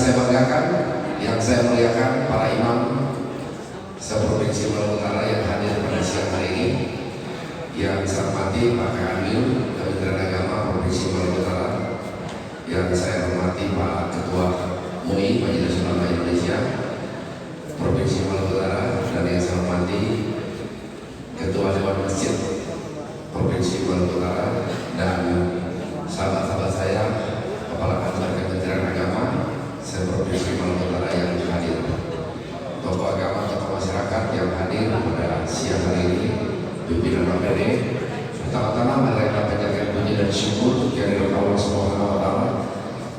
saya banggakan, yang saya muliakan para imam se-Provinsi Maluku Utara yang hadir pada siang hari ini, yang saya hormati Pak Kanwil Kementerian Agama Provinsi Maluku Utara, yang saya hormati Pak Ketua MUI Majelis Ulama Indonesia Provinsi Maluku Utara, dan yang saya hormati Ketua Dewan Masjid Provinsi Maluku Utara, dan sahabat-sahabat saya Kepala Kantor Kementerian Agama se-Provinsi Maluku Utara yang hadir, tokoh agama, tokoh masyarakat yang hadir pada siang hari ini, pimpinan APD. Pertama-tama mari kita panjatkan puji dan syukur kehadirat Allah Subhanahu wa Ta'ala.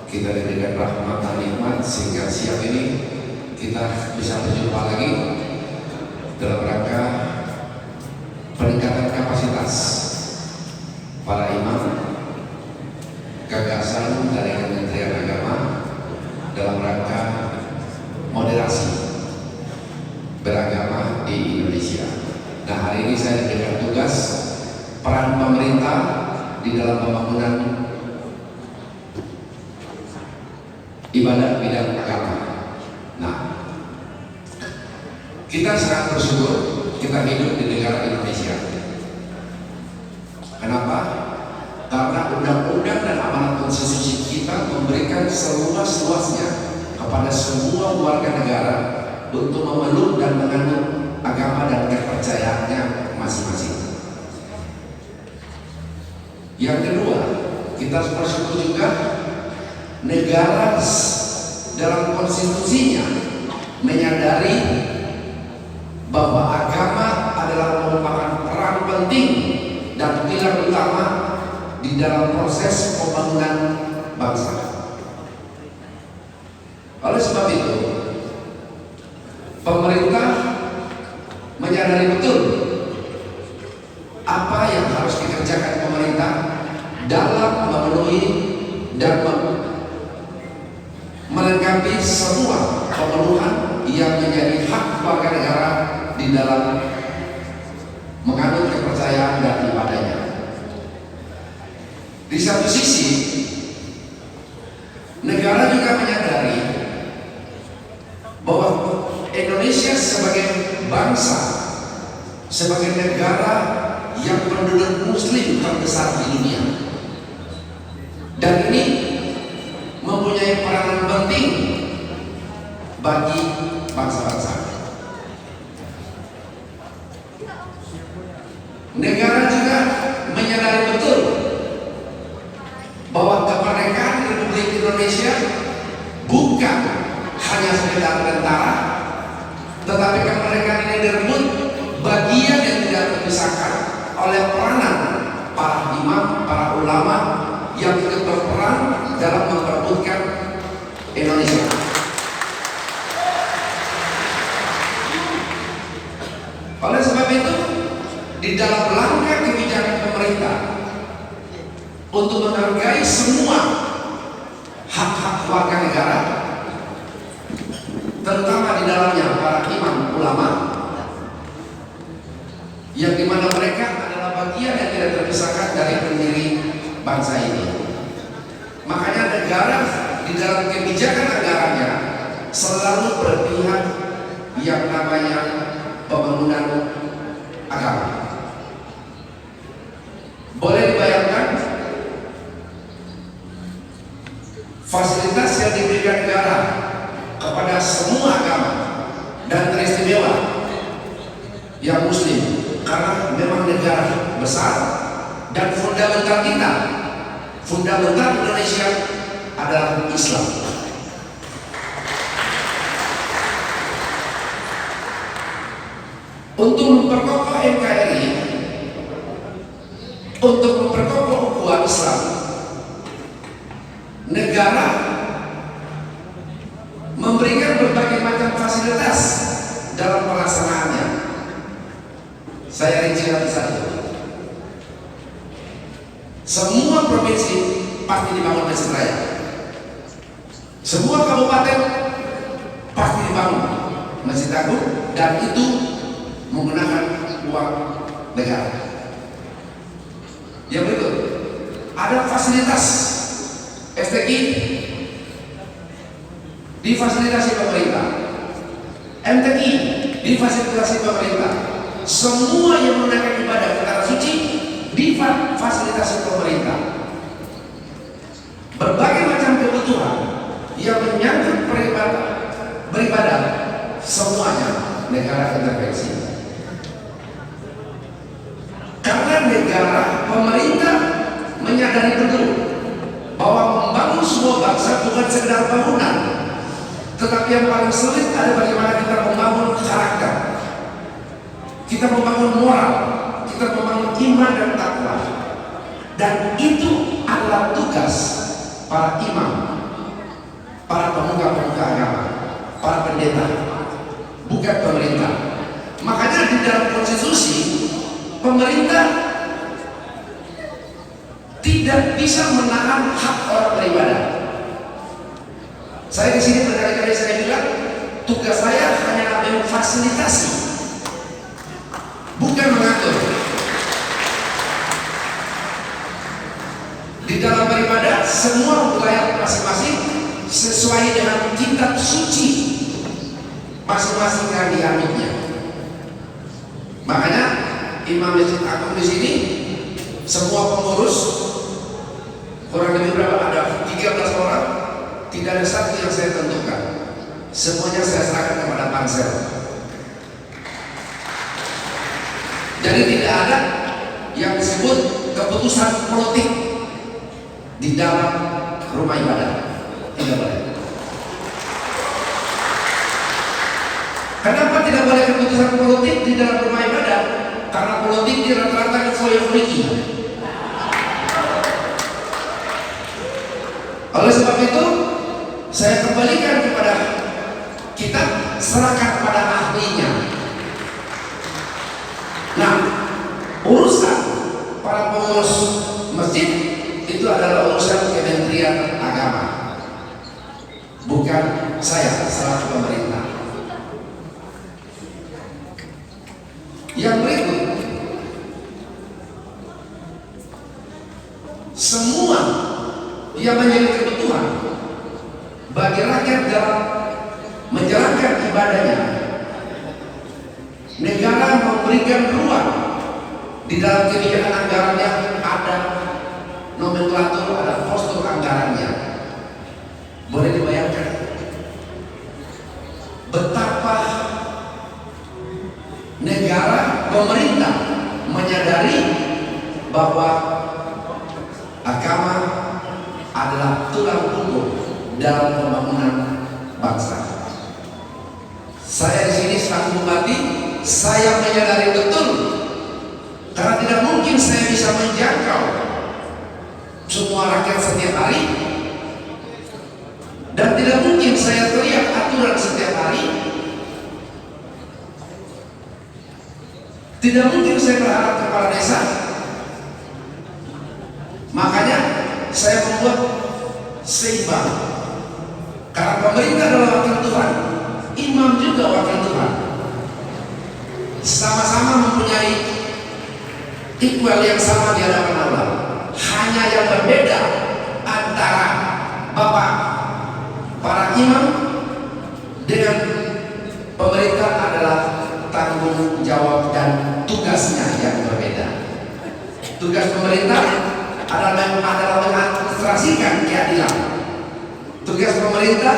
Kita diberikan rahmat dan nikmat sehingga siang ini kita bisa berjumpa lagi dalam rangka peningkatan kapasitas para imam, gagasan dari Kementerian Agama dalam rangka moderasi beragama di Indonesia. Nah, hari ini saya diberikan tugas peran pemerintah di dalam pembangunan ibadah bidang agama. Nah, kita sangat bersyukur kita hidup di negara Indonesia. Kenapa? Karena undang-undang dan amanat konstitusi kita memberikan seluas-luasnya kepada semua warga negara untuk memeluk dan menganut agama dan kepercayaannya masing-masing. Yang kedua, kita bersyukur juga negara dalam konstitusinya menyadari bahwa agama adalah merupakan peran penting dan pilar utama di dalam proses pembangunan bangsa. Oleh sebab itu, pemerintah menyadari betul apa yang harus dikerjakan pemerintah dalam memenuhi dan melengkapi semua pemenuhan yang menjadi hak warga negara di dalam menganut kepercayaan dan ibadahnya. Di satu sisi, negara juga menyadari bahwa Indonesia sebagai bangsa, sebagai negara yang penduduk muslim terbesar di dunia, dan ini mempunyai peranan penting bagi bangsa-bangsa. Negara juga menyadari betul bahwa kemerdekaan Republik Indonesia bukan hanya sekedar tentara, tetapi kemerdekaan ini direbut bagian yang tidak terpisahkan oleh peranan para imam, para ulama yang ikut berperan dalam memperebutkan Indonesia. Oleh sebab itu, di dalam langkah kebijakan pemerintah untuk menghargai semua hak-hak warga negara, terutama di dalamnya para imam ulama, yang dimana mereka adalah bagian yang tidak terpisahkan dari pendiri bangsa ini. Makanya negara di dalam kebijakan anggarannya selalu berpihak yang namanya pembangunan agama. Boleh dibayangkan fasilitas yang diberikan negara kepada semua agama dan teristimewa yang muslim, karena memang negara besar dan fundamental kita, fundamental Indonesia adalah Islam. Untuk memperkokoh NKRI, untuk memperkokoh ukhuwah Islam, negara memberikan berbagai macam fasilitas dalam pelaksanaannya. Saya rincikan satu. Semua provinsi pasti dibangun masjid raya. Semua kabupaten pasti dibangun masjid agung, dan itu menggunakan uang negara. Yang berikut, ada fasilitas STI difasilitasi pemerintah, MTQ difasilitasi pemerintah, semua yang menunaikan ibadah ke tanah suci difasilitasi pemerintah. Berbagai macam kebutuhan yang menyangkut beribadah semuanya negara intervensi. Karena negara, pemerintah menyadari betul bahwa membangun sebuah bangsa bukan sekedar bangunan, tetapi yang paling sulit adalah bagaimana kita membangun karakter, kita membangun moral, kita membangun iman dan takwa. Dan itu adalah tugas para imam, para pemuka-pemuka agama, para pendeta, bukan pemerintah. Makanya di dalam konstitusi, pemerintah tidak bisa menahan hak orang beribadah. Saya di sini berkali-kali saya bilang, tugas saya hanya memfasilitasi, bukan mengatur. Di dalam beribadah, semua wilayah masing-masing sesuai dengan kitab suci masing-masing yang dianutnya. Makanya Imam Masjid Agung di sini, semua pengurus kurang lebih berapa, ada 13 orang, tidak ada satu yang saya tentukan, semuanya saya serahkan kepada pansel. Jadi tidak ada yang disebut keputusan politik di dalam rumah ibadah, tidak boleh. Kenapa tidak boleh keputusan politik di dalam rumah ibadah? Karena politik di rata-rata kefoya-foiki. Oleh sebab itu, saya kembalikan kepada kita, serahkan pada ahlinya. Nah, urusan para pengurus masjid itu adalah urusan Kementerian Agama, bukan saya selaku pemerintah. Yang berikut, semua yang menjadi kebutuhan bagi rakyat dalam menjalankan ibadahnya, negara memberikan ruang di dalam kebijakan anggarannya, ada nomenklatur, ada postur anggarannya. Boleh dibayangkan betapa negara, pemerintah menyadari bahwa agama adalah tulang punggung dalam pembangunan bangsa. Saya di sini selaku bupati, saya menyadari betul, karena tidak mungkin saya bisa menjangkau semua rakyat setiap hari, dan tidak mungkin saya teriak aturan setiap hari. Tidak mungkin saya berharap kepala desa. Makanya saya membuat seimbang, karena pemerintah adalah wakil Tuhan, imam juga wakil Tuhan, sama-sama mempunyai equal yang sama di hadapan Allah. Hanya yang berbeda antara bapak para imam dengan pemerintah adalah tanggung jawab dan tugasnya yang berbeda. Tugas pemerintah adalah mengadministrasikan keadilan. Tugas pemerintah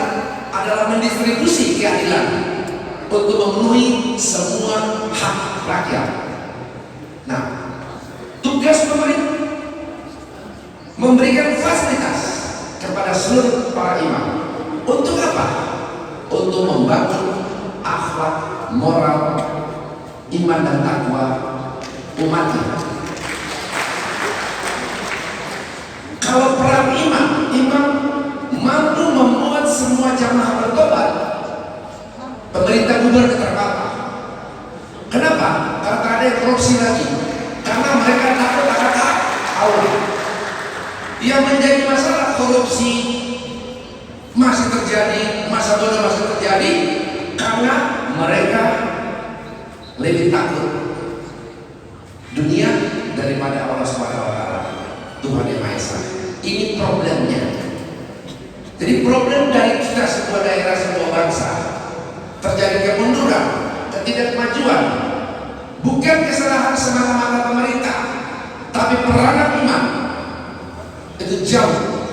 adalah mendistribusi keadilan untuk memenuhi semua hak rakyat. Nah, tugas pemerintah memberikan fasilitas kepada seluruh para imam. Untuk apa? Untuk membangun akhlak, moral, iman dan takwa umatnya. Kalau peran imam mampu membuat semua jamaah bertobat, pemerintah bubar terbata. Kenapa? Karena ada yang korupsi lagi. Karena mereka takut akan Allah. Yang menjadi masalah korupsi masih terjadi, masa bodoh masih terjadi, karena mereka lebih takut dunia daripada Allah SWT, Tuhan yang Maha Esa. Ini problemnya. Jadi problem dari kita sebuah daerah, sebuah bangsa, terjadi kemunduran, ketidakmajuan, bukan kesalahan semata-mata pemerintah, tapi peranan iman itu jauh.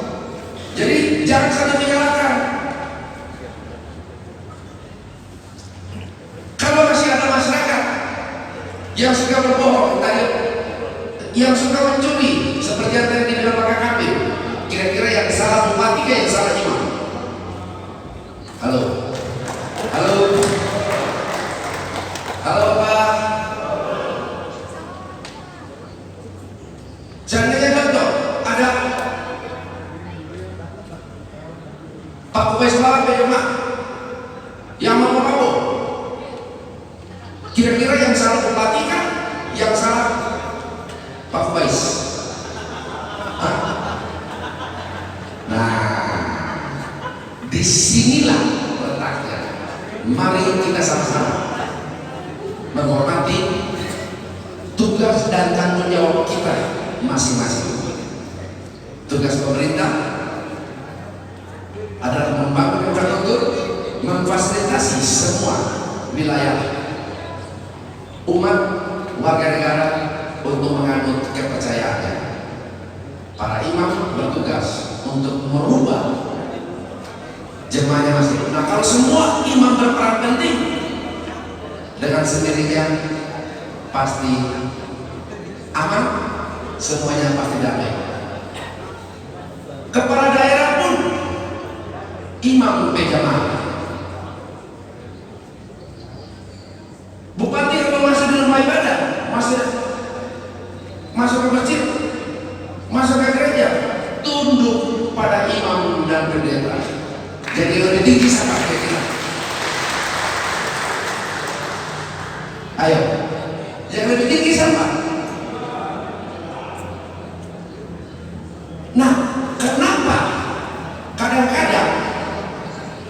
Jadi jangan saling menyalahkan. Kalau masih ada masyarakat yang suka berbohong, yang suka mencuri, seperti yang tadi dibilang Pak Kabir, kira-kira yang salah bupati ke yang salah imam? Halo, halo, halo Pak. Seandainya contoh ada Pak Kuwais lawan Pak yang mau mabuk, kira-kira yang salah bupati kan? Yang salah Pak Kuwais? Nah, disinilah letaknya. Mari kita sama-sama menghormati tugas dan tanggung jawab kita masing-masing. Tugas pemerintah adalah membangun infrastruktur, memfasilitasi semua wilayah umat warga negara untuk menganut kepercayaannya. Para imam bertugas untuk merubah jemaahnya masing. Nah, kalau semua imam berperan penting, dengan sendirinya pasti aman, semuanya pasti damai. Kepala daerah pun imam berjamaah. Bupati kalau masih di rumah ibadah, masuk ke masjid, masuk ke gereja, tunduk pada imam dan pendeta. Jadi lebih tinggi sama kita. Ayo, yang lebih tinggi sama. Nah, kenapa kadang-kadang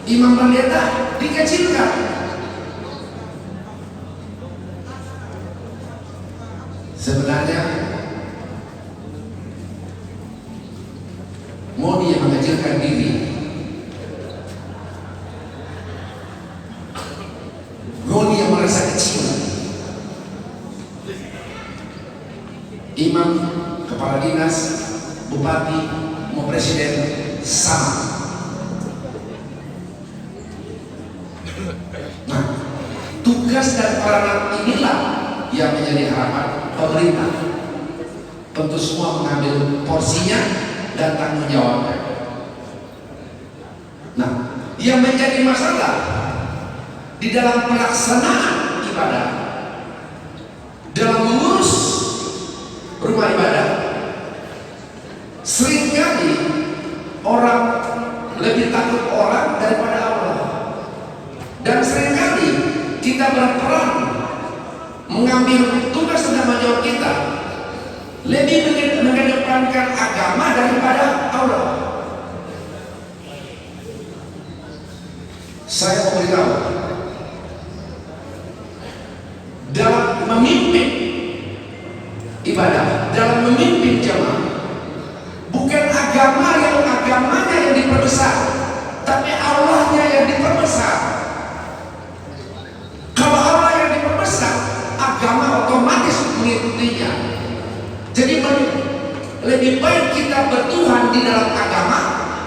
imam pendeta dikecilkan? Sebenarnya mau dia mengecilkan diri, mau dia merasa kecil. Imam, kepala dinas, bupati, mau presiden sama. Nah, tugas dan peranan inilah yang menjadi harapan pemerintah. Tentu semua mengambil porsinya dan tanggung jawabnya. Nah, yang menjadi masalah di dalam pelaksanaan ibadah, dalam mengurus rumah ibadah, seringkali orang lebih takut orang daripada Allah, dan seringkali kita berperan mengambil tugas dan tanggung jawab kita lebih mengedepankan agama daripada Allah. Saya mau beritahu, dalam memimpin ibadah, dalam memimpin jemaah, bukan agamanya yang diperbesar, tapi Allahnya yang diperbesar. Kalau Allah yang diperbesar, agama otomatis mengikutinya. Jadi lebih baik kita bertuhan di dalam agama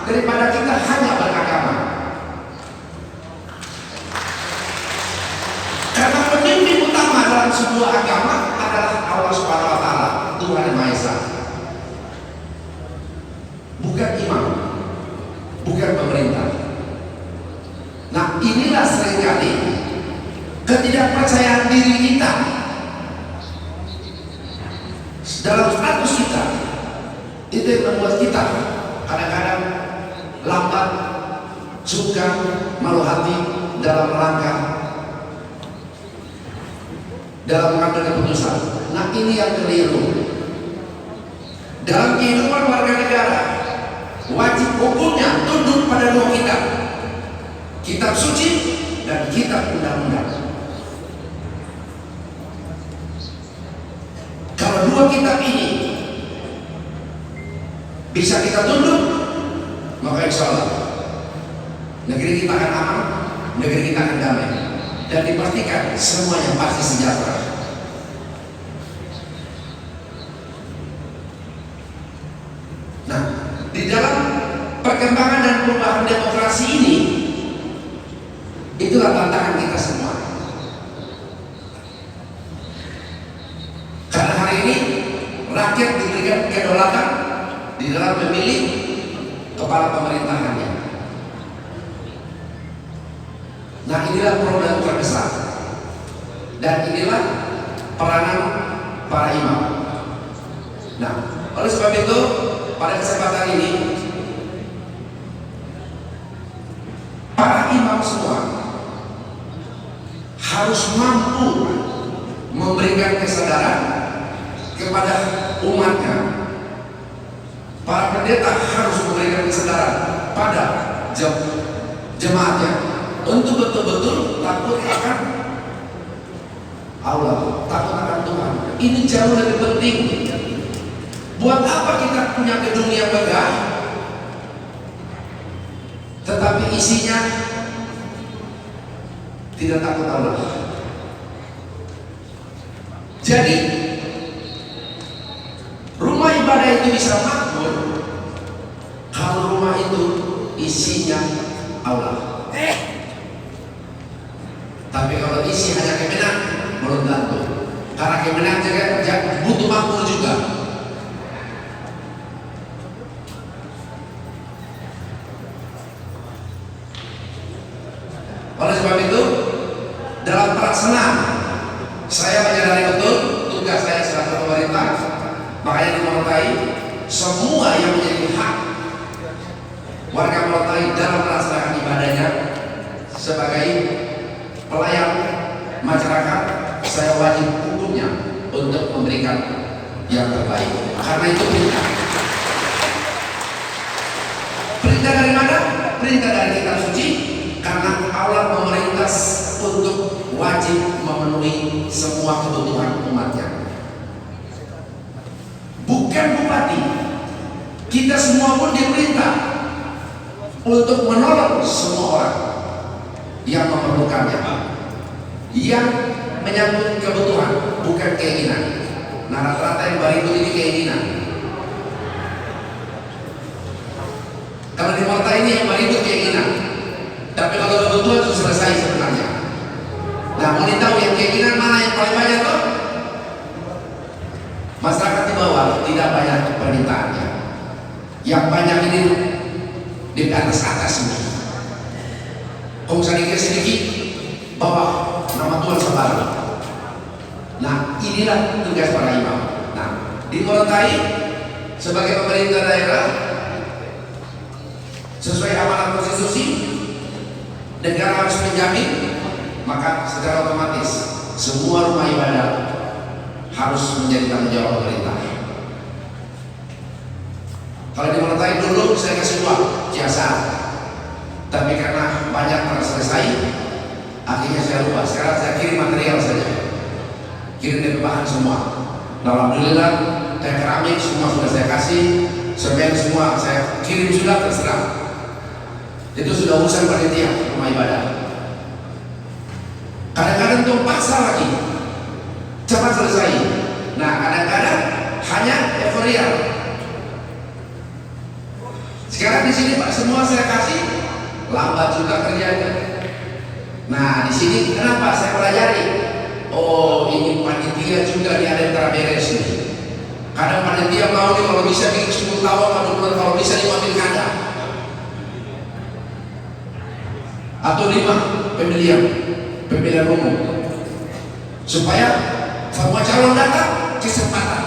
daripada kita hanya beragama. Karena pemimpin utama dalam sebuah agama adalah Allah Subhanahu wa Ta'ala, Tuhan yang Maha Esa. Bukan imam, bukan pemerintah. Nah, inilah seringkali ketidakpercayaan diri kita dalam status kita, itu yang membuat kita kadang-kadang lambat, sungkan, malu hati dalam rangka dalam mengambil keputusan. Nah, ini yang keliru. Dalam kehidupan warga negara, wajib hukumnya tunduk pada dua kitab, kitab suci dan kitab undang-undang. Kalau dua kitab ini bisa kita tunduk, maka insya Allah negeri kita akan aman, negeri kita akan damai, dan dipastikan semuanya pasti sejahtera. Nah, di dalam perkembangan dan perubahan demokrasi ini, itulah tantangan kita semua. Karena hari ini rakyat diberikan kedaulatan di dalam memilih kepala pemerintahannya. Nah, inilah problem terbesar, dan inilah peranan para imam. Nah, oleh sebab itu pada kesempatan ini para imam semua harus mampu memberikan kesadaran kepada umatnya. Para pendeta harus memberikan kesadaran pada jemaatnya untuk betul-betul takut akan Allah, takut akan Tuhan. Ini jauh lebih penting. Buat apa kita punya gedung yang megah tetapi isinya tidak takut Allah? Jadi rumah ibadah itu bisa makmur kalau rumah itu isinya Allah. Tapi kalau isi hanya kemenang, belum tentu. Karena kemenang juga butuh makmur juga. Oleh sebab itu, dalam pelaksanaan saya menyadari betul tugas saya selaku pemerintah. Makanya di Morotai semua yang menjadi hak warga Morotai dalam melaksanakan ibadahnya sebagai pelayan masyarakat, saya wajib hukumnya untuk memberikan yang terbaik. Karena itu perintah. Perintah dari mana? Perintah dari kitab suci. Karena Allah memerintah untuk wajib memenuhi semua kebutuhan umatnya. Bukan bupati, kita semua pun diperintah untuk menolong semua orang yang memerlukannya, yang menyambut kebutuhan, bukan keinginan. Nah, rata-rata yang baritu ini keinginan. Kalau di Morotai ini yang baritu keinginan, tapi kalau kebutuhan sudah selesai sebenarnya. Nah, mau tahu yang keinginan mana yang paling banyak tuh? Masyarakat di bawah tidak banyak permintaannya. Yang banyak ini di atas ini. Kau sedikit bawah nama Tuhan sebar. Nah, inilah tugas para imam. Nah, di Morotai sebagai pemerintah daerah sesuai amanat konstitusi, negara harus menjamin, maka secara otomatis semua rumah ibadah harus menjadi tanggung jawab pemerintah. Kalau di Morotai dulu saya kasih uang jasa, tapi karena banyak telah selesai, akhirnya saya lupa. Sekarang saya kirim material saja, kirim dari bahan semua. Alhamdulillah, kayak keramik semua sudah saya kasih, semen semua saya kirim sudah, terserah. Itu sudah urusan panitia rumah ibadah. Kadang-kadang tuh paksa lagi, cepat selesai. Nah, kadang-kadang hanya euforia. Sekarang di sini Pak semua saya kasih, lambat juga kerjanya. Nah, di sini kenapa saya pelajari? Oh, ini panitia juga di ada antara beres nih. Kadang panitia mau nih kalau bisa bikin 10 tahun, kalau bisa diambil kanda. Atau 5 pemilihan umum, supaya semua calon datang kesempatan.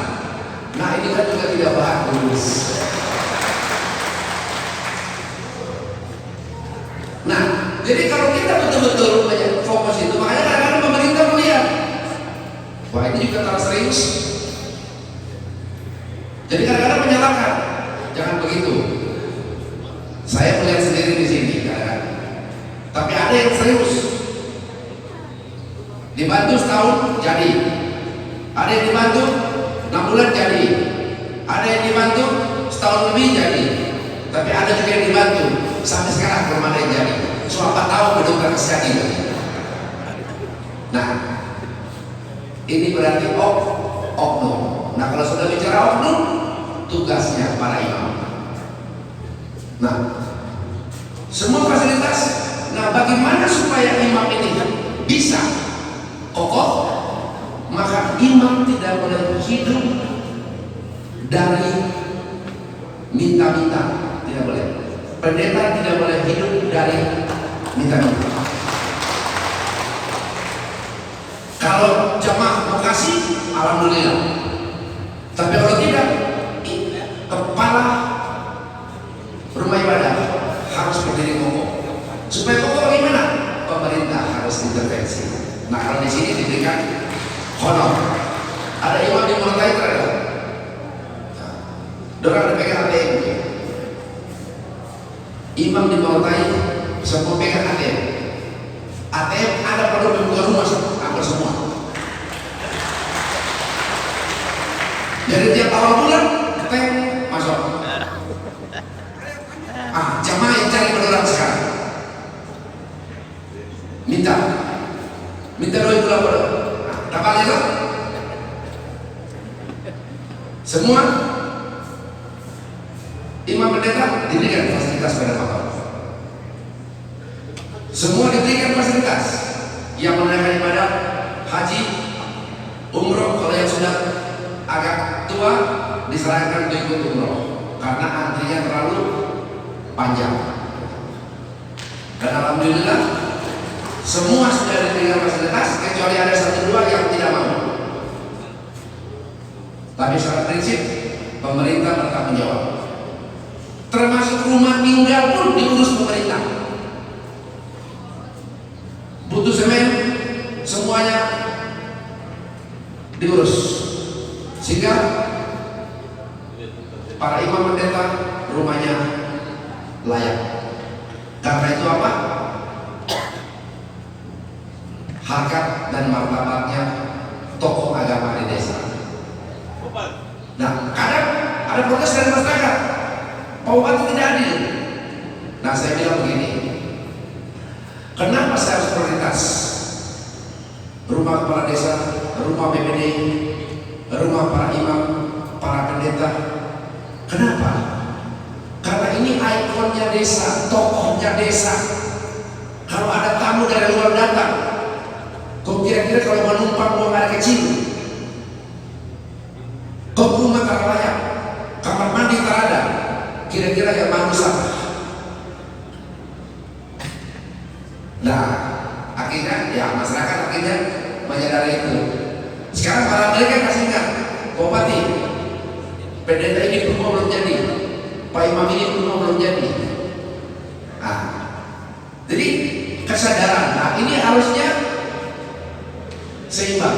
Nah, ini kan juga tidak bagus. Nah, jadi kalau kita betul-betul fokus itu, makanya kadang-kadang pemerintah melihat, wah ini juga terlalu serius. Jadi kadang-kadang menyalahkan, jangan begitu. Saya melihat sendiri di sini, tapi ada yang serius. Dibantu setahun jadi, ada yang dibantu 6 bulan jadi, ada yang dibantu setahun lebih jadi, tapi ada juga yang dibantu sampai sekarang belum ada yang jadi. Siapa tahu dokter kesehatan ini. Nah, ini berarti oknum. Nah, kalau sudah bicara oknum, tugasnya para imam. Nah, semua fasilitas. Nah, bagaimana supaya imam ini bisa kokoh? Maka imam tidak boleh hidup dari minta-minta, tidak boleh. Pendeta tidak boleh hidup dari minta-minta. Kalau jamaah mau kasih, alhamdulillah. Tapi kalau tidak, kepala rumah ibadah harus berdiri kokoh. Supaya kokoh bagaimana? Pemerintah harus intervensi. Nah, kalau di sini diberikan honor. Ada imam di Morotai terhadap dorang dipegang ATM. Imam di Morotai semua pegang ATM. ATM ada pada buka rumah hampir semua. Jadi tiap awal bulan ATM masuk. Jamaah yang cari pendorang sekarang minta 2 bulan pada dapat itu semua imam pendeta diberikan fasilitas pada makam. Semua diberikan fasilitas yang menunaikan ibadah haji, umroh. Kalau yang sudah agak tua diserahkan untuk ikut umroh karena antrinya terlalu panjang. Dan alhamdulillah semua sudah diberikan fasilitas kecuali ada 1-2 yang tidak mau. Tapi secara prinsip pemerintah bertanggung jawab. Termasuk rumah tinggal pun diurus pemerintah. Butuh semen, semuanya diurus. Sehingga para imam pendeta rumahnya layak. Karena itu apa? Harkat dan martabatnya tokoh agama di desa. Nah, kadang ada protes dari masyarakat, Pak Bupati tidak adil. Nah, saya bilang begini, kenapa saya harus prioritas rumah kepala desa, rumah BPD, rumah para imam, para pendeta? Kenapa? Karena ini ikonnya desa, tokohnya desa. Kalau ada tamu dari luar datang, kok kira-kira kalau menumpang buang air kecil, kok rumah tak layak, kamar mandi tak ada, kira-kira yang mau siapa? Nah, akhirnya ya masyarakat akhirnya menyadari itu. Sekarang para mereka kasih ingat, Bupati, pendeta ini rumah belum jadi, Pak Imam ini rumah belum jadi. Nah, jadi kesadaran. Nah, ini harusnya seimbang.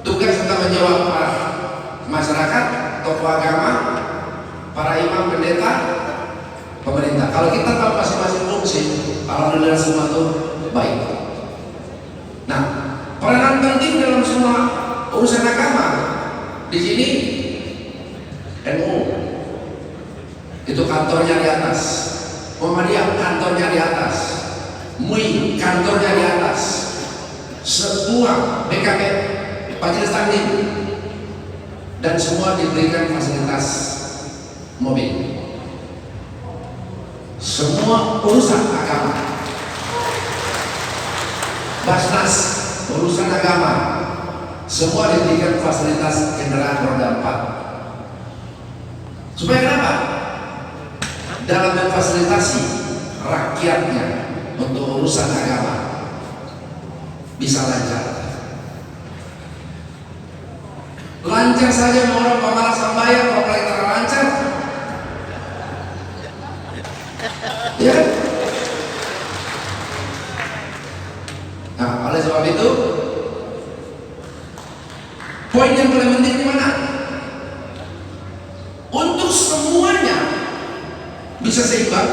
Tugas serta menjawab para masyarakat, tokoh agama, para imam, pendeta, pemerintah. Kalau kita tahu masing-masing fungsi, alhamdulillah semua itu baik. Nah, peranan penting dalam semua urusan agama di sini NU itu kantornya di atas, Muhammadiyah kantornya di atas, MUI kantornya di atas, semua BKP, Majelis Taklim, dan semua diberikan fasilitas mobil. Semua urusan agama, Basnas urusan agama, semua diberikan fasilitas kendaraan roda 4. Supaya kenapa? Dalam memfasilitasi rakyatnya untuk urusan agama bisa lancar. Lancar saja mau orang pemalas sambayar, mau pelita lancar, ya. Nah, oleh sebab itu, poin yang paling penting di mana? Untuk semuanya bisa seimbang,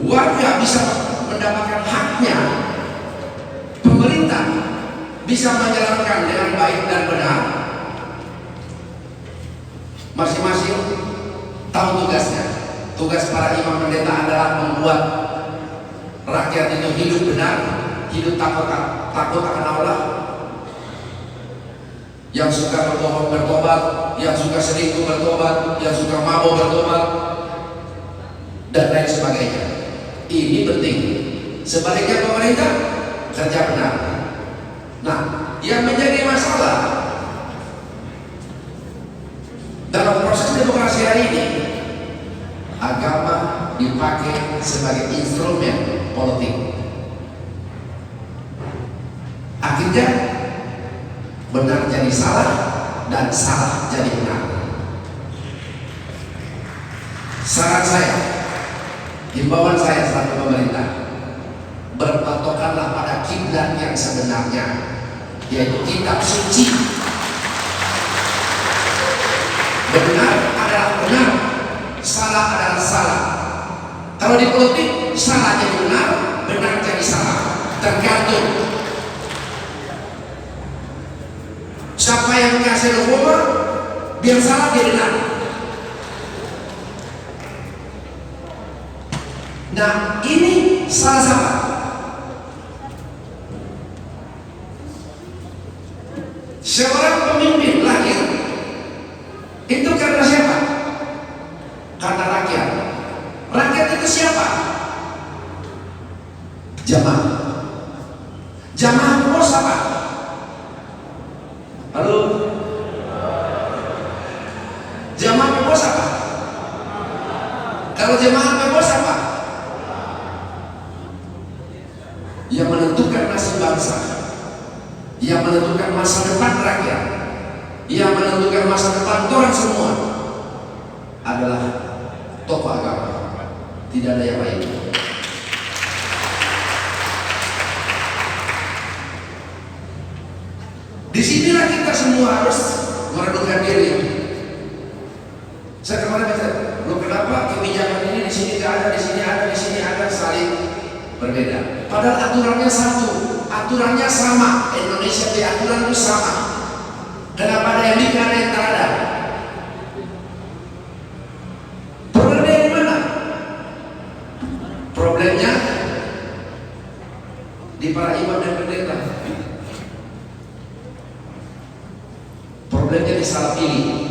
warga bisa mendapatkan haknya, pemerintah bisa menjalankan dengan baik dan benar. Masing-masing tahu tugasnya. Tugas para imam pendeta adalah membuat rakyat itu hidup benar, hidup takut akan Allah. Yang suka berbohong bertobat, yang suka selingkuh bertobat, yang suka mabuk bertobat, dan lain sebagainya. Ini penting. Sebaliknya pemerintah kerja benar. Nah, yang menjadi masalah dalam proses demokrasi hari ini, agama dipakai sebagai instrumen politik. Akhirnya benar jadi salah dan salah jadi benar. Saran saya, himbauan saya selaku pemerintah, berpatokanlah pada kiblat yang sebenarnya, yaitu kitab suci. Benar adalah benar, salah adalah salah. Kalau di politik, salah jadi benar, benar jadi salah, tergantung siapa yang kasih hukuman, biar salah dia benar. Nah, ini salah siapa? Seorang pemimpin lahir itu karena siapa? Karena rakyat. Rakyat itu siapa? Jamaah. Jamaah bos apa? Halo? Jamaah bos apa? Kalau jamaah bos apa? Yang menentukan nasib bangsa, yang menentukan masa depan rakyat, yang menentukan masa depan orang semua adalah tokoh agama. Tidak ada yang lain. Disinilah kita semua harus merenungkan diri. Saya kemarin baca, lo kenapa kebijakan ini di sini tidak ada, di sini ada, di sini ada, saling berbeda. Padahal aturannya satu, aturannya sama. Indonesia di aturan itu sama. Kenapa ada yang bikin, ada yang tak ada? Problemnya di mana? Problemnya di para imam dan pendeta. Problemnya di salah pilih.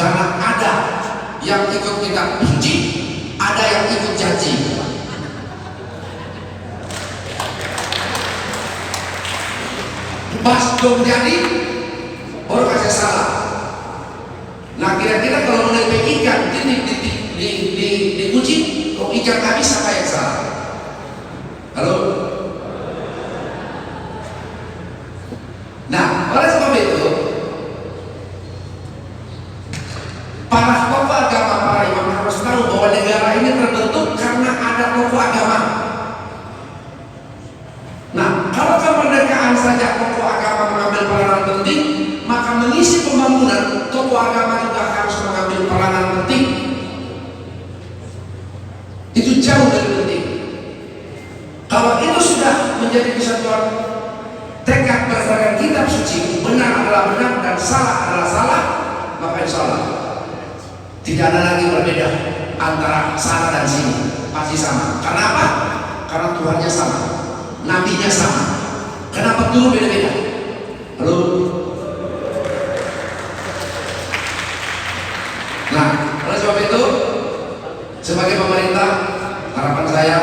Karena ada yang ikut kitab suci, ada yang ikut janji. Pas dong jadi, baru kasih salah. Nah, kira-kira kalau menepi ikan diuji, kok ikan habis apa yang salah? Halo? Nah, oleh sebab itu, para tokoh agama, para imam harus tahu bahwa negara ini terbentuk karena ada tokoh agama. Nah, kalau kemerdekaan saja tokoh agama mengambil peranan penting, maka mengisi pembangunan tokoh agama juga harus mengambil peranan penting. Itu jauh dari penting. Kalau itu sudah menjadi kesatuan tekad berdasarkan kitab suci, benar adalah benar dan salah adalah salah, maka insya Allah tidak ada lagi berbeda antara sana dan sini, pasti sama. Karena apa? Karena Tuhannya sama, nabinya sama. Kenapa turun beda-beda? Halo? Nah, oleh sebab itu, sebagai pemerintah, harapan saya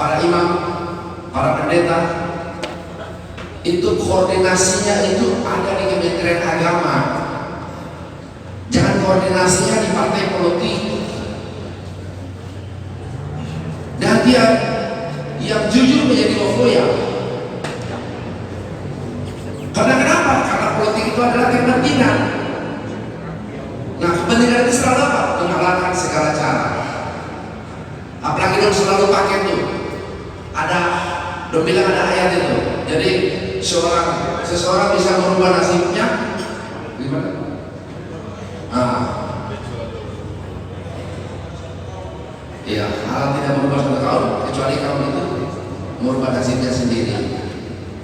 para imam, para pendeta itu koordinasinya itu ada di Kementerian Agama. Jangan koordinasinya di partai politik. Dan dia yang jujur menjadi logoya. Karena kenapa? Karena politik itu adalah kepentingan. Nah, kepentingan itu selalu apa? Mengalahkan segala cara. Apalagi dong selalu pakai itu. Ada, dong bilang ada ayat itu. Jadi seseorang bisa merubah nasibnya. Gimana? Iya, Allah tidak merubah suatu kaum kecuali kaum itu merubah nasibnya sendiri.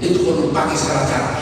Itu perlu pakai segala cara.